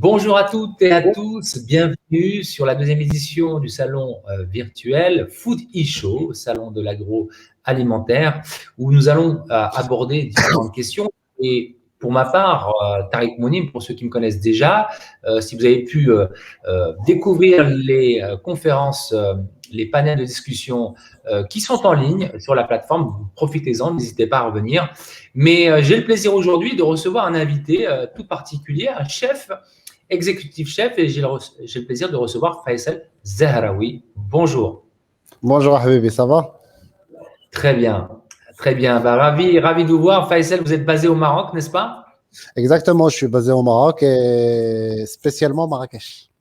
Bonjour à toutes et à tous, bienvenue sur la deuxième édition du salon virtuel Food e-Show, salon de l'agroalimentaire, où nous allons aborder différentes questions. Et pour ma part, Tariq Mounim, pour ceux qui me connaissent déjà, si vous avez pu découvrir les conférences, les panels de discussion qui sont en ligne sur la plateforme, profitez-en, n'hésitez pas à revenir. Mais j'ai le plaisir aujourd'hui de recevoir un invité tout particulier, un chef, exécutif chef, et j'ai le plaisir de recevoir Faisal Zahraoui. Bonjour. Bonjour Habibi, ça va? Très bien, très bien. Ravi de vous voir. Faisal, vous êtes basé au Maroc, n'est-ce pas? Exactement, je suis basé au Maroc et spécialement Marrakech.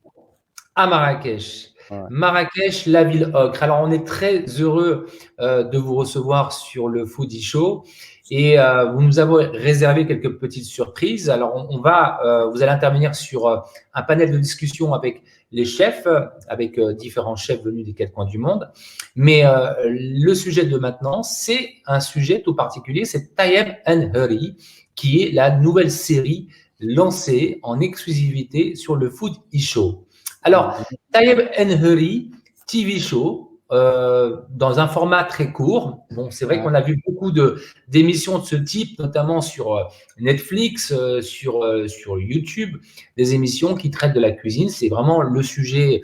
À Marrakech. Ouais. Marrakech, la ville ocre. Alors, on est très heureux de vous recevoir sur le Foodie Show et vous nous avez réservé quelques petites surprises. Alors, vous allez intervenir sur un panel de discussion avec les chefs, avec différents chefs venus des quatre coins du monde. Mais le sujet de maintenant, c'est un sujet tout particulier, c'est Tayeb and Hurry, qui est la nouvelle série lancée en exclusivité sur le Foodie Show. Alors, Tayeb and Hurry, TV show, dans un format très court. Bon, c'est vrai qu'on a vu beaucoup d'émissions de ce type, notamment sur Netflix, sur YouTube, des émissions qui traitent de la cuisine. C'est vraiment le sujet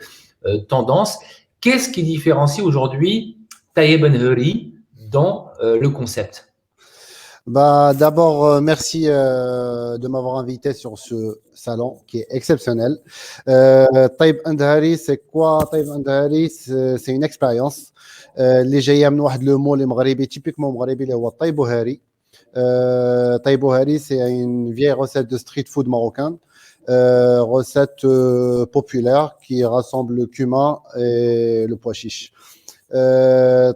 tendance. Qu'est-ce qui différencie aujourd'hui Tayeb and Hurry dans le concept? D'abord, merci de m'avoir invité sur ce salon qui est exceptionnel. Taïb Andhari, c'est quoi Taïb Andhari? C'est une expérience. اللي جايه من واحد لو مو اللي مغربي typiquement مغربي اللي هو الطيبوهاري. طيبوهاري, c'est une vieille recette de street food marocain. Recette populaire qui rassemble le cumin et le pois chiche.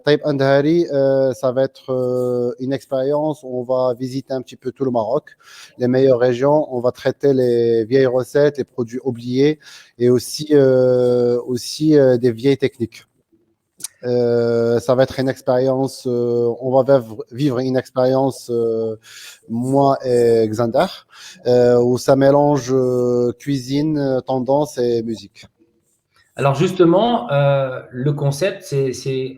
Taïb Andhari, ça va être une expérience où on va visiter un petit peu tout le Maroc, les meilleures régions, on va traiter les vieilles recettes, les produits oubliés et aussi des vieilles techniques. Ça va être une expérience, on va vivre une expérience, moi et Xander, où ça mélange cuisine, tendance et musique. Alors justement, le concept, c'est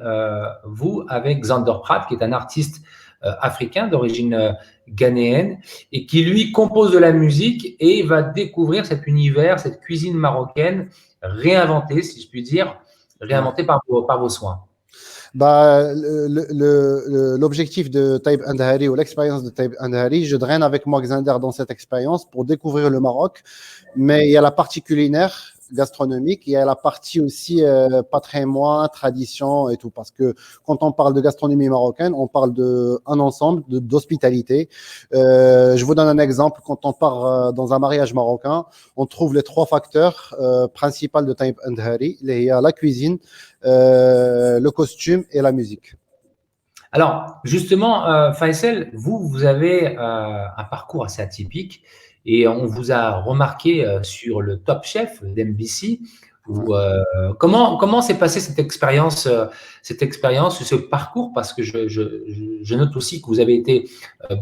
vous avec Xander Pratt, qui est un artiste africain d'origine ghanéenne et qui lui compose de la musique et va découvrir cet univers, cette cuisine marocaine réinventée, si je puis dire, réinventée par vos soins. L'objectif de Taïb Andhari ou l'expérience de Taïb Andhari, je draine avec moi Xander dans cette expérience pour découvrir le Maroc, mais il y a la partie culinaire, gastronomique, il y a la partie aussi patrimoine, tradition et tout, parce que quand on parle de gastronomie marocaine, on parle d'un ensemble d'hospitalité. Je vous donne un exemple, quand on part dans un mariage marocain, on trouve les trois facteurs principaux de Taïb Andhari, il y a la cuisine, le costume et la musique. Alors, justement, Faisal, vous avez un parcours assez atypique et on vous a remarqué sur le Top Chef d'NBC. Comment s'est passée cette expérience, ce parcours? Parce que je note aussi que vous avez été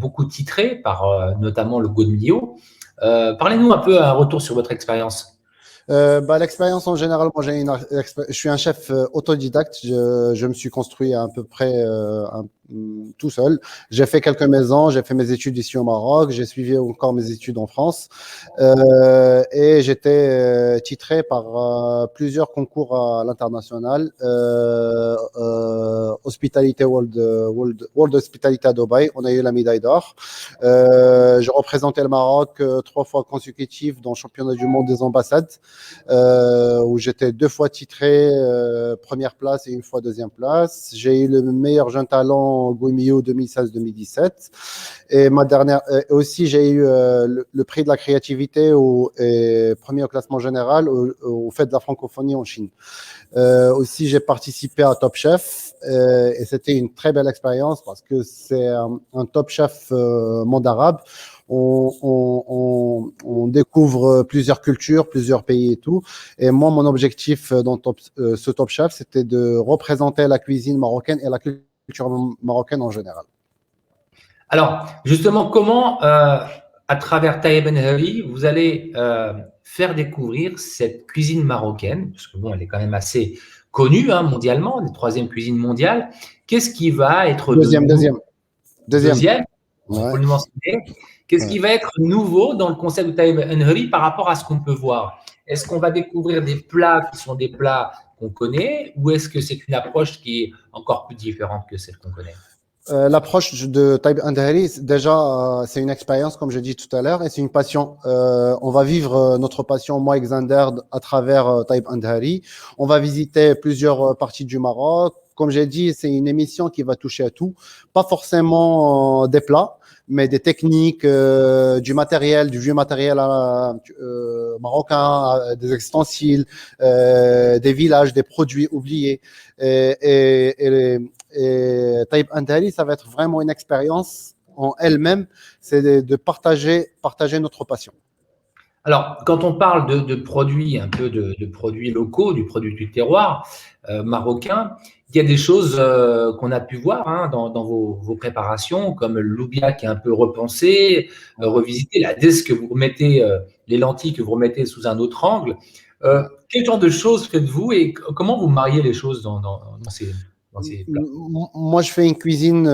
beaucoup titré par notamment le Godmio. Parlez-nous un peu, un retour sur votre expérience. L'expérience en général, moi je suis un chef autodidacte, je me suis construit à peu près tout seul. J'ai fait quelques maisons, j'ai fait mes études ici au Maroc, j'ai suivi encore mes études en France et j'étais titré par plusieurs concours à l'international, Hospitalité World Hospitality à Dubaï, on a eu la médaille d'or. J'ai représenté le Maroc 3 fois consécutives dans le championnat du monde des ambassades, où j'étais 2 fois titré première place et 1 fois deuxième place. J'ai eu le meilleur jeune talent Goemio 2016-2017 et ma dernière aussi j'ai eu le prix de la créativité et premier au classement général au Fête de la francophonie en Chine. Aussi j'ai participé à Top Chef et c'était une très belle expérience parce que c'est un Top Chef monde arabe. On découvre plusieurs cultures, plusieurs pays et tout. Et moi, mon objectif dans ce Top Chef, c'était de représenter la cuisine marocaine et la culture marocaine en général. Alors, justement, comment à travers Taïeb Enhari, vous allez faire découvrir cette cuisine marocaine, parce que bon, elle est quand même assez connue hein, mondialement, la troisième cuisine mondiale. Qu'est-ce qui va être de Deuxième, nouveau? deuxième, deuxième. Deuxième, il Ouais, faut le mentionner. Qu'est-ce ouais. qui va être nouveau dans le concept de Taïeb Enhari par rapport à ce qu'on peut voir? Est-ce qu'on va découvrir des plats qui sont des plats qu'on connaît, ou est-ce que c'est une approche qui est encore plus différente que celle qu'on connaît? L'approche de Taïb Andahari, déjà, c'est une expérience, comme je dis tout à l'heure, et c'est une passion. On va vivre notre passion, moi et Xander, à travers Taïb Andahari. On va visiter plusieurs parties du Maroc. Comme j'ai dit, c'est une émission qui va toucher à tout. Pas forcément des plats, mais des techniques, du matériel, du vieux matériel marocain, des ustensiles, des villages, des produits oubliés. Et Taïb Andahari, ça va être vraiment une expérience en elle-même, c'est de partager notre passion. Alors, quand on parle de produits, un peu de produits locaux, du produit du terroir marocain, il y a des choses qu'on a pu voir hein, dans vos préparations, comme le loubia qui est un peu repensé, Ouais, revisité, la disque que vous remettez, les lentilles que vous remettez sous un autre angle. ouais. Quel genre de choses faites-vous et comment vous mariez les choses dans ces plats? Moi, je fais une cuisine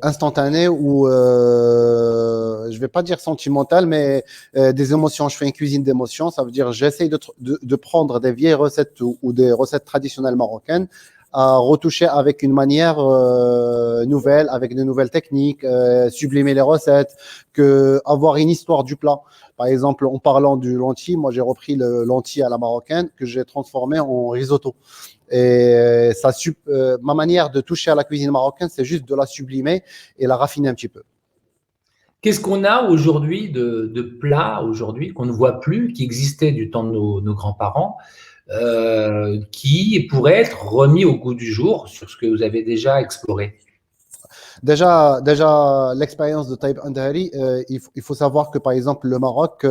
instantanée ou je vais pas dire sentimentale, mais des émotions. Je fais une cuisine d'émotions. Ça veut dire j'essaye de prendre des vieilles recettes ou des recettes traditionnelles marocaines à retoucher avec une manière nouvelle, avec de nouvelles techniques, sublimer les recettes, que avoir une histoire du plat. Par exemple, en parlant du lentilles, moi j'ai repris le lentilles à la marocaine que j'ai transformé en risotto. Et ma manière de toucher à la cuisine marocaine, c'est juste de la sublimer et la raffiner un petit peu. Qu'est-ce qu'on a aujourd'hui de plats aujourd'hui qu'on ne voit plus, qui existaient du temps de nos grands-parents, qui pourraient être remis au goût du jour sur ce que vous avez déjà exploré? Déjà l'expérience de Taïb Andahari, il faut savoir que, par exemple, le Maroc,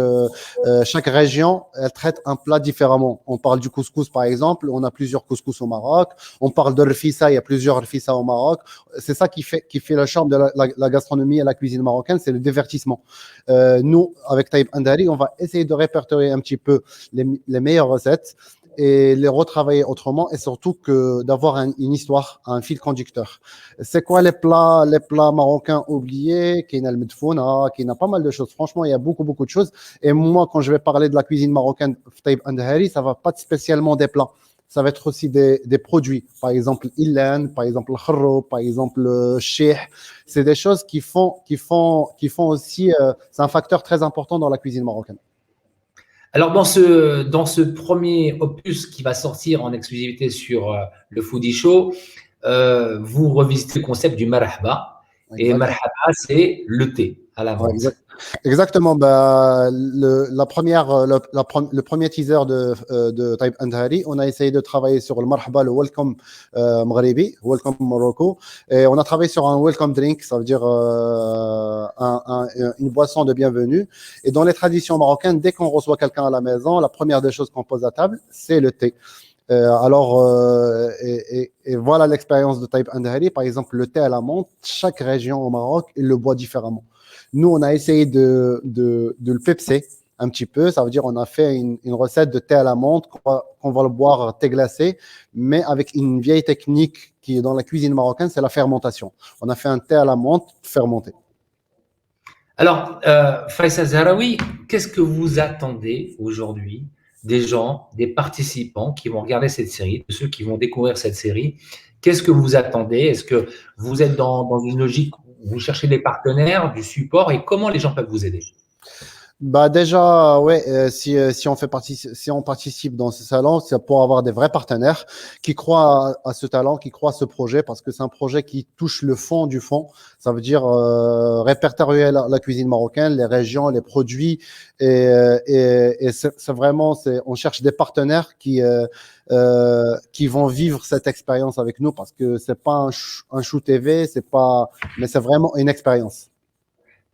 chaque région, elle traite un plat différemment. On parle du couscous, par exemple, on a plusieurs couscous au Maroc. On parle de rfissa, il y a plusieurs rfissa au Maroc. C'est ça qui fait le charme de la gastronomie et la cuisine marocaine, c'est le divertissement. Nous, avec Taïb Andahari, on va essayer de répertorier un petit peu les meilleures recettes et les retravailler autrement et surtout que d'avoir une histoire, un fil conducteur. C'est quoi les plats marocains oubliés? Qui n'a le medfouna, qui n'a pas mal de choses. Franchement, il y a beaucoup de choses. Et moi, quand je vais parler de la cuisine marocaine, Taïb Andahari, ça va pas être spécialement des plats. Ça va être aussi des produits. Par exemple, illan, par exemple, le kharro, par exemple, le sheikh. C'est des choses qui font aussi, c'est un facteur très important dans la cuisine marocaine. Alors, dans ce premier opus qui va sortir en exclusivité sur le Foodie Show, vous revisitez le concept du marhaba. Et Exact. marhaba, c'est le thé à la Ouais, vente. exactement. Bah, la première, le premier teaser de Taïb Andhari, on a essayé de travailler sur le marhaba, le welcome maghribi, welcome Morocco, et on a travaillé sur un welcome drink, ça veut dire une boisson de bienvenue. Et dans les traditions marocaines, dès qu'on reçoit quelqu'un à la maison, la première des choses qu'on pose à table, c'est le thé. Et voilà l'expérience de Taïb Andhari. Par exemple, le thé à la menthe, chaque région au Maroc, il le boit différemment. Nous, on a essayé de le pepser un petit peu. Ça veut dire on a fait une recette de thé à la menthe qu'on va le boire thé glacé, mais avec une vieille technique qui est dans la cuisine marocaine, c'est la fermentation. On a fait un thé à la menthe fermenté. Alors, Faisal Zahraoui, qu'est-ce que vous attendez aujourd'hui des gens, des participants qui vont regarder cette série, de ceux qui vont découvrir cette série? Qu'est-ce que vous attendez? Est-ce que vous êtes dans une logique où vous cherchez des partenaires, du support et comment les gens peuvent vous aider? Bah déjà, ouais, si on fait partie, si on participe dans ce salon, c'est pour avoir des vrais partenaires qui croient à ce talent, qui croient à ce projet, parce que c'est un projet qui touche le fond du fond. Ça veut dire répertorier la cuisine marocaine, les régions, les produits, et c'est vraiment, on cherche des partenaires qui vont vivre cette expérience avec nous, parce que c'est pas un show TV, c'est pas, mais c'est vraiment une expérience.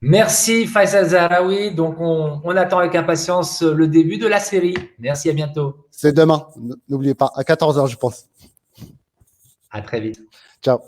Merci Faisal Zahraoui. Donc, on attend avec impatience le début de la série. Merci, à bientôt. C'est demain, n'oubliez pas, à 14h, je pense. À très vite. Ciao.